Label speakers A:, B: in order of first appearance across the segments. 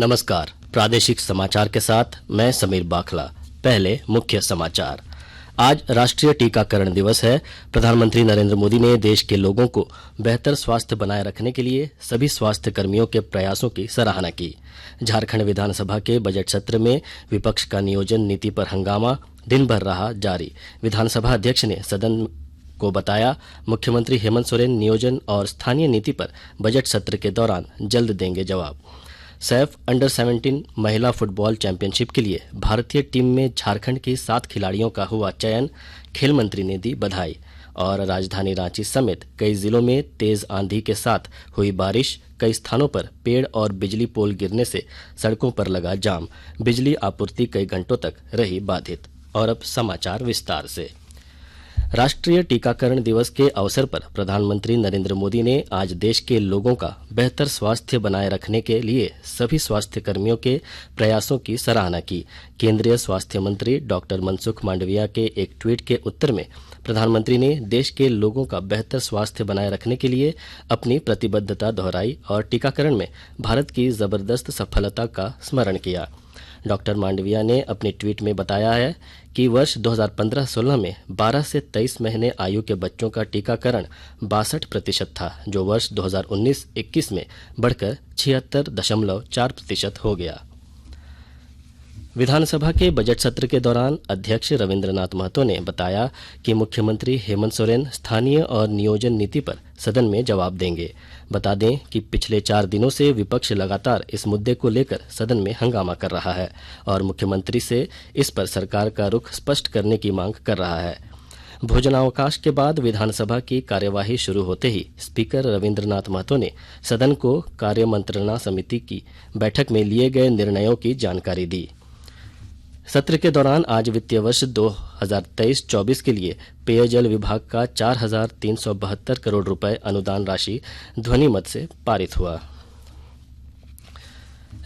A: नमस्कार। प्रादेशिक समाचार के साथ मैं समीर बाखला। पहले मुख्य समाचार। आज राष्ट्रीय टीकाकरण दिवस है। प्रधानमंत्री नरेंद्र मोदी ने देश के लोगों को बेहतर स्वास्थ्य बनाए रखने के लिए सभी स्वास्थ्य कर्मियों के प्रयासों की सराहना की। झारखंड विधानसभा के बजट सत्र में विपक्ष का नियोजन नीति पर हंगामा दिन भर रहा जारी। विधानसभा अध्यक्ष ने सदन को बताया, मुख्यमंत्री हेमंत सोरेन नियोजन और स्थानीय नीति पर बजट सत्र के दौरान जल्द देंगे जवाब। सैफ अंडर 17 महिला फुटबॉल चैंपियनशिप के लिए भारतीय टीम में झारखंड के 7 खिलाड़ियों का हुआ चयन। खेल मंत्री ने दी बधाई। और राजधानी रांची समेत कई जिलों में तेज आंधी के साथ हुई बारिश। कई स्थानों पर पेड़ और बिजली पोल गिरने से सड़कों पर लगा जाम। बिजली आपूर्ति कई घंटों तक रही बाधित। और अब समाचार विस्तार से। राष्ट्रीय टीकाकरण दिवस के अवसर पर प्रधानमंत्री नरेंद्र मोदी ने आज देश के लोगों का बेहतर स्वास्थ्य बनाए रखने के लिए सभी स्वास्थ्य कर्मियों के प्रयासों की सराहना की। केंद्रीय स्वास्थ्य मंत्री डॉक्टर मनसुख मांडविया के एक ट्वीट के उत्तर में प्रधानमंत्री ने देश के लोगों का बेहतर स्वास्थ्य बनाए रखने के लिए अपनी प्रतिबद्धता दोहराई और टीकाकरण में भारत की जबरदस्त सफलता का स्मरण किया। डॉक्टर मांडविया ने अपने ट्वीट में बताया है कि वर्ष 2015-16 में 12 से 23 महीने आयु के बच्चों का टीकाकरण 62% था, जो वर्ष 2019-21 में बढ़कर 76.4% हो गया। विधानसभा के बजट सत्र के दौरान अध्यक्ष रविंद्रनाथ महतो ने बताया कि मुख्यमंत्री हेमंत सोरेन स्थानीय और नियोजन नीति पर सदन में जवाब देंगे। बता दें कि पिछले 4 दिनों से विपक्ष लगातार इस मुद्दे को लेकर सदन में हंगामा कर रहा है और मुख्यमंत्री से इस पर सरकार का रुख स्पष्ट करने की मांग कर रहा है। भोजनावकाश के बाद विधानसभा की कार्यवाही शुरू होते ही स्पीकर रविंद्रनाथ महतो ने सदन को कार्य मंत्रणा समिति की बैठक में लिए गए निर्णयों की जानकारी दी। सत्र के दौरान आज वित्तीय वर्ष 2023-24 के लिए पेयजल विभाग का 4,372 करोड़ रुपए अनुदान राशि ध्वनिमत से पारित हुआ।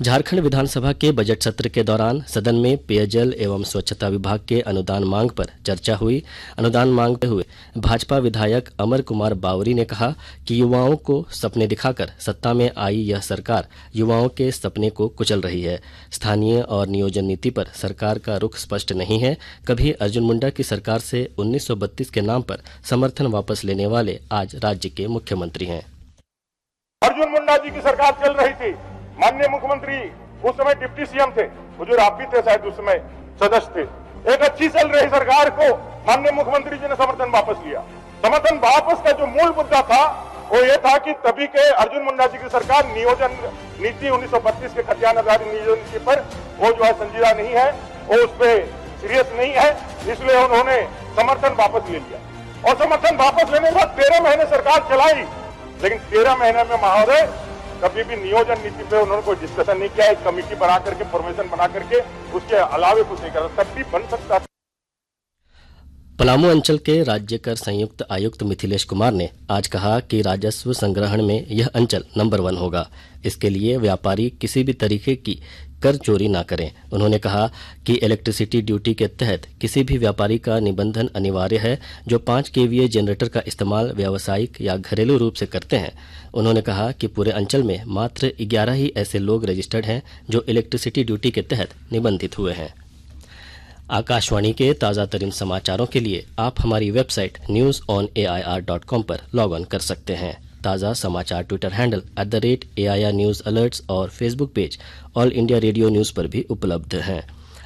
A: झारखंड विधानसभा के बजट सत्र के दौरान सदन में पेयजल एवं स्वच्छता विभाग के अनुदान मांग पर चर्चा हुई। अनुदान मांगते हुए भाजपा विधायक अमर कुमार बावरी ने कहा कि युवाओं को सपने दिखाकर सत्ता में आई यह सरकार युवाओं के सपने को कुचल रही है। स्थानीय और नियोजन नीति पर सरकार का रुख स्पष्ट नहीं है। कभी अर्जुन मुंडा की सरकार से 1932 के नाम पर समर्थन वापस लेने वाले आज राज्य के मुख्यमंत्री हैं।
B: अर्जुन मुंडा जी की सरकार चल रही थी। माननीय मुख्यमंत्री उस समय डिप्टी सीएम थे, हुजूर आप भी थे शायद उस समय सदस्य थे। एक अच्छी चल रही सरकार को माननीय मुख्यमंत्री जी ने समर्थन वापस लिया। समर्थन वापस का जो मूल मुद्दा था वो ये था कि तभी के अर्जुन मुंडा जी की सरकार नियोजन नीति 1932 के खतियान आधारित नियोजन नीति पर वो जो है संजीदा नहीं है, वो उस पर सीरियस नहीं है, इसलिए उन्होंने समर्थन वापस ले लिया। और समर्थन वापस लेने के बाद 13 महीने सरकार चलाई, लेकिन 13 महीने में महोदय कभी भी नियोजन नीति पे उन्होंने कोई डिस्कशन नहीं किया। एक कमेटी बना करके फॉर्मेशन बना करके उसके अलावे कुछ नहीं करा। तब भी बन सकता था।
A: पलामू अंचल के राज्य कर संयुक्त आयुक्त मिथिलेश कुमार ने आज कहा कि राजस्व संग्रहण में यह अंचल नंबर 1 होगा। इसके लिए व्यापारी किसी भी तरीके की कर चोरी न करें। उन्होंने कहा कि इलेक्ट्रिसिटी ड्यूटी के तहत किसी भी व्यापारी का निबंधन अनिवार्य है जो 5 kVA जनरेटर का इस्तेमाल व्यावसायिक या घरेलू रूप से करते हैं। उन्होंने कहा कि पूरे अंचल में मात्र 11 ही ऐसे लोग रजिस्टर्ड हैं जो इलेक्ट्रिसिटी ड्यूटी के तहत निबंधित हुए हैं। आकाशवाणी के ताज़ा तरीन समाचारों के लिए आप हमारी वेबसाइट newsonair.com पर लॉग ऑन कर सकते हैं। ताज़ा समाचार Twitter handle @AIR news alerts और Facebook page All India Radio news पर भी उपलब्ध हैं।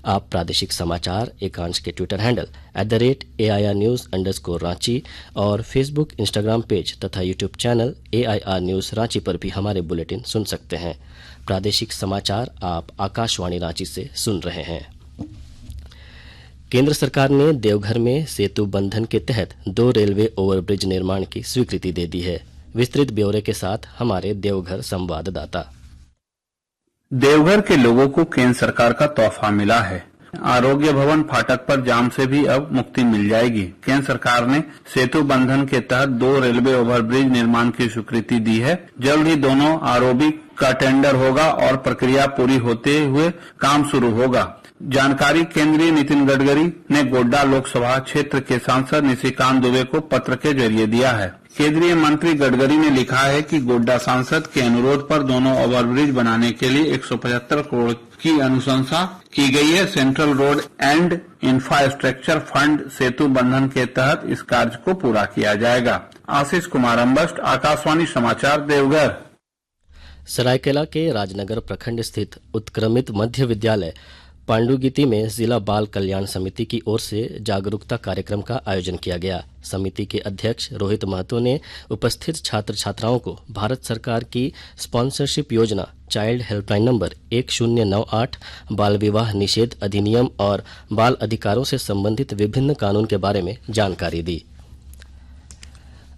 A: आप प्रादेशिक समाचार एकांश के Twitter handle @AIR news _Ranchi और फेसबुक, इंस्टाग्राम पेज तथा YouTube channel AIR news Ranchi पर भी हमारे बुलेटिन सुन सकते हैं। प्रादेशिक समाचार आप आकाशवाणी रांची से सुन रहे हैं। केंद्र सरकार ने देवघर में सेतु बंधन के तहत 2 रेलवे ओवरब्रिज निर्माण की स्वीकृति दे दी है। विस्तृत ब्यौरे के साथ हमारे देवघर संवाददाता।
C: देवघर के लोगों को केंद्र सरकार का तोहफा मिला है। आरोग्य भवन फाटक पर जाम से भी अब मुक्ति मिल जाएगी। केंद्र सरकार ने सेतु बंधन के तहत 2 रेलवे ओवरब्रिज निर्माण की स्वीकृति दी है। जल्द ही दोनों आरओबी का टेंडर होगा और प्रक्रिया पूरी होते हुए काम शुरू होगा। जानकारी केंद्रीय नितिन गडकरी ने गोड्डा लोकसभा क्षेत्र के सांसद निशिकांत दुबे को पत्र के जरिए दिया है। केंद्रीय मंत्री गडकरी ने लिखा है कि गोड्डा सांसद के अनुरोध पर दोनों ओवरब्रिज बनाने के लिए 175 करोड़ की अनुशंसा की गई है। Central road and infrastructure fund Setu Bandhan के तहत इस कार्य को पूरा किया जाएगा। आशीष कुमार अम्बस्ट, आकाशवाणी समाचार, देवघर।
A: सरायकेला के राजनगर प्रखंड स्थित उत्क्रमित मध्य विद्यालय पांडुगीती में जिला बाल कल्याण समिति की ओर से जागरूकता कार्यक्रम का आयोजन किया गया। समिति के अध्यक्ष रोहित महतो ने उपस्थित छात्र छात्राओं को भारत सरकार की स्पॉन्सरशिप योजना चाइल्ड हेल्पलाइन नंबर 1098, बाल विवाह निषेध अधिनियम और बाल अधिकारों से संबंधित विभिन्न कानून के बारे में जानकारी दी।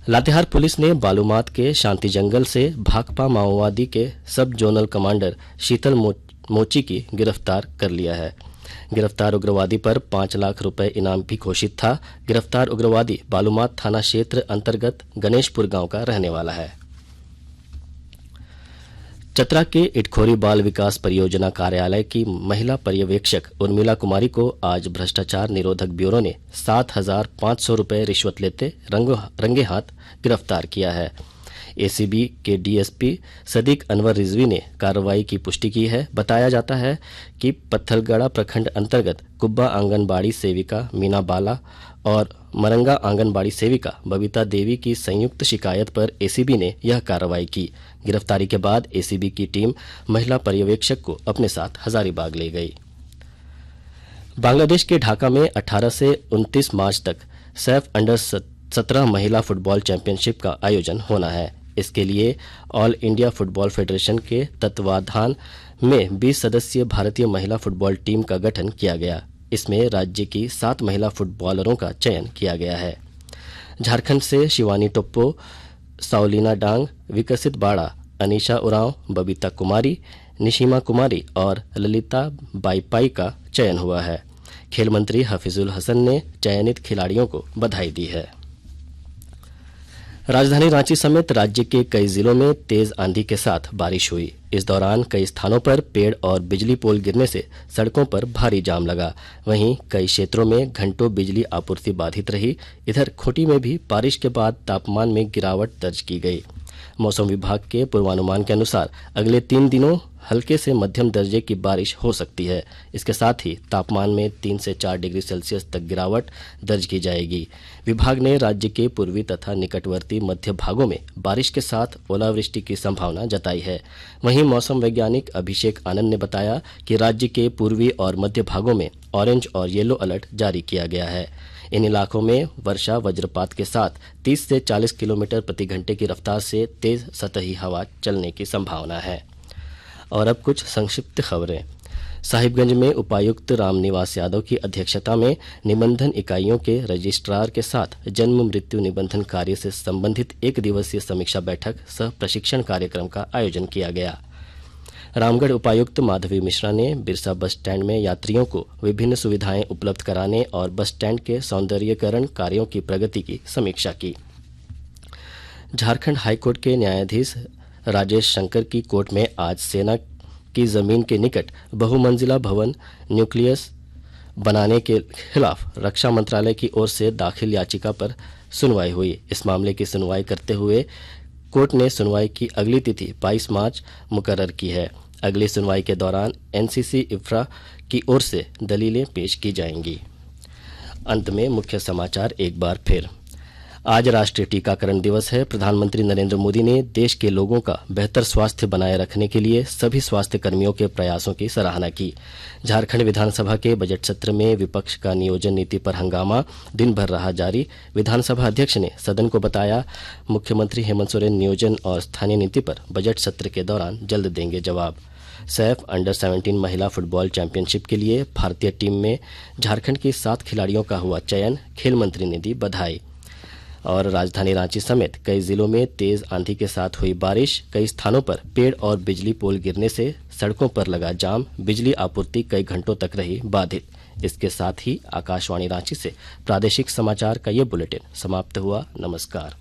A: लातेहार पुलिस ने बालूमाथ के शांति जंगल से भाकपा माओवादी के सब जोनल कमांडर शीतल मोची की गिरफ्तार कर लिया है। गिरफ्तार उग्रवादी पर 5 लाख रुपए इनाम भी घोषित था। गिरफ्तार उग्रवादी बालूमाथ थाना क्षेत्र अंतर्गत गणेशपुर गांव का रहने वाला है। चतरा के इटखोरी बाल विकास परियोजना कार्यालय की महिला पर्यवेक्षक उर्मिला कुमारी को आज भ्रष्टाचार निरोधक ब्यूरो ने 7,500 रुपए रिश्वत लेते रंगे हाथ गिरफ्तार किया है। एसीबी के डीएसपी सदीक अनवर रिजवी ने कार्रवाई की पुष्टि की है। बताया जाता है कि पत्थलगढ़ा प्रखंड अंतर्गत कुब्बा आंगनबाड़ी सेविका मीना बाला और मरंगा आंगनबाड़ी सेविका बबीता देवी की संयुक्त शिकायत पर एसीबी ने यह कार्रवाई की। गिरफ्तारी के बाद एसीबी की टीम महिला पर्यवेक्षक को अपने साथ हजारीबाग ले गई। बांग्लादेश के ढाका में 18 से 29 मार्च तक सैफ अंडर 17 महिला फुटबॉल चैंपियनशिप का आयोजन होना है। इसके लिए ऑल इंडिया फुटबॉल फेडरेशन के तत्वाधान में 20 सदस्यीय भारतीय महिला फुटबॉल टीम का गठन किया गया। इसमें राज्य की 7 महिला फुटबॉलरों का चयन किया गया है। झारखंड से शिवानी टोप्पो, साउलीना डांग, विकसित बाड़ा, अनीशा उरांव, बबीता कुमारी, निशिमा कुमारी और ललिता बाईपाई का चयन हुआ है। खेल मंत्री हफीजुल हसन ने चयनित खिलाड़ियों को बधाई दी है। राजधानी रांची समेत राज्य के कई जिलों में तेज आंधी के साथ बारिश हुई। इस दौरान कई स्थानों पर पेड़ और बिजली पोल गिरने से सड़कों पर भारी जाम लगा। वहीं कई क्षेत्रों में घंटों बिजली आपूर्ति बाधित रही। इधर खूंटी में भी बारिश के बाद तापमान में गिरावट दर्ज की गई। मौसम विभाग के पूर्वानुमान के अनुसार अगले 3 दिनों हल्के से मध्यम दर्जे की बारिश हो सकती है। इसके साथ ही तापमान में 3 से 4 डिग्री सेल्सियस तक गिरावट दर्ज की जाएगी। विभाग ने राज्य के पूर्वी तथा निकटवर्ती मध्य भागों में बारिश के साथ ओलावृष्टि की संभावना जताई है। वहीं मौसम वैज्ञानिक अभिषेक आनंद ने बताया कि राज्य के पूर्वी और मध्य भागों में ऑरेंज और येलो अलर्ट जारी किया गया है। इन इलाकों में वर्षा वज्रपात के साथ 30 से 40 किलोमीटर प्रति घंटे की रफ्तार से तेज सतही हवा चलने की संभावना है। और अब कुछ संक्षिप्त खबरें। साहिबगंज में उपायुक्त रामनिवास यादव की अध्यक्षता में निबंधन इकाइयों के रजिस्ट्रार के साथ जन्म मृत्यु निबंधन कार्य से संबंधित 1 दिवसीय समीक्षा बैठक सह प्रशिक्षण कार्यक्रम का आयोजन किया गया। रामगढ़ उपायुक्त माधवी मिश्रा ने बिरसा बस स्टैंड में यात्रियों को विभिन्न सुविधाएं उपलब्ध कराने और बस स्टैंड के सौंदर्यीकरण कार्यों की प्रगति की समीक्षा की। झारखंड हाईकोर्ट के न्यायाधीश राजेश शंकर की कोर्ट में आज सेना की जमीन के निकट बहुमंजिला भवन न्यूक्लियस बनाने के खिलाफ रक्षा मंत्रालय की ओर से दाखिल याचिका पर सुनवाई हुई। इस मामले की सुनवाई करते हुए कोर्ट ने सुनवाई की अगली तिथि 22 मार्च मुकर्रर की है। अगली सुनवाई के दौरान एनसीसी इफ्रा की ओर से दलीलें पेश की जाएंगी। अंत में मुख्य समाचार एक बार फिर। आज राष्ट्रीय टीकाकरण दिवस है। प्रधानमंत्री नरेंद्र मोदी ने देश के लोगों का बेहतर स्वास्थ्य बनाए रखने के लिए सभी स्वास्थ्य कर्मियों के प्रयासों की सराहना की। झारखंड विधानसभा के बजट सत्र में विपक्ष का नियोजन नीति पर हंगामा दिन भर रहा जारी। विधानसभा अध्यक्ष ने सदन को बताया, मुख्यमंत्री हेमंत सोरेन नियोजन और स्थानीय नीति पर बजट सत्र के दौरान जल्द देंगे जवाब। सैफ अंडर 17 महिला फुटबॉल चैंपियनशिप के लिए भारतीय टीम में झारखंड की 7 खिलाड़ियों का हुआ चयन, खेल मंत्री ने दी बधाई। और राजधानी रांची समेत कई जिलों में तेज आंधी के साथ हुई बारिश। कई स्थानों पर पेड़ और बिजली पोल गिरने से सड़कों पर लगा जाम, बिजली आपूर्ति कई घंटों तक रही बाधित। इसके साथ ही आकाशवाणी रांची से प्रादेशिक समाचार का ये बुलेटिन समाप्त हुआ। नमस्कार।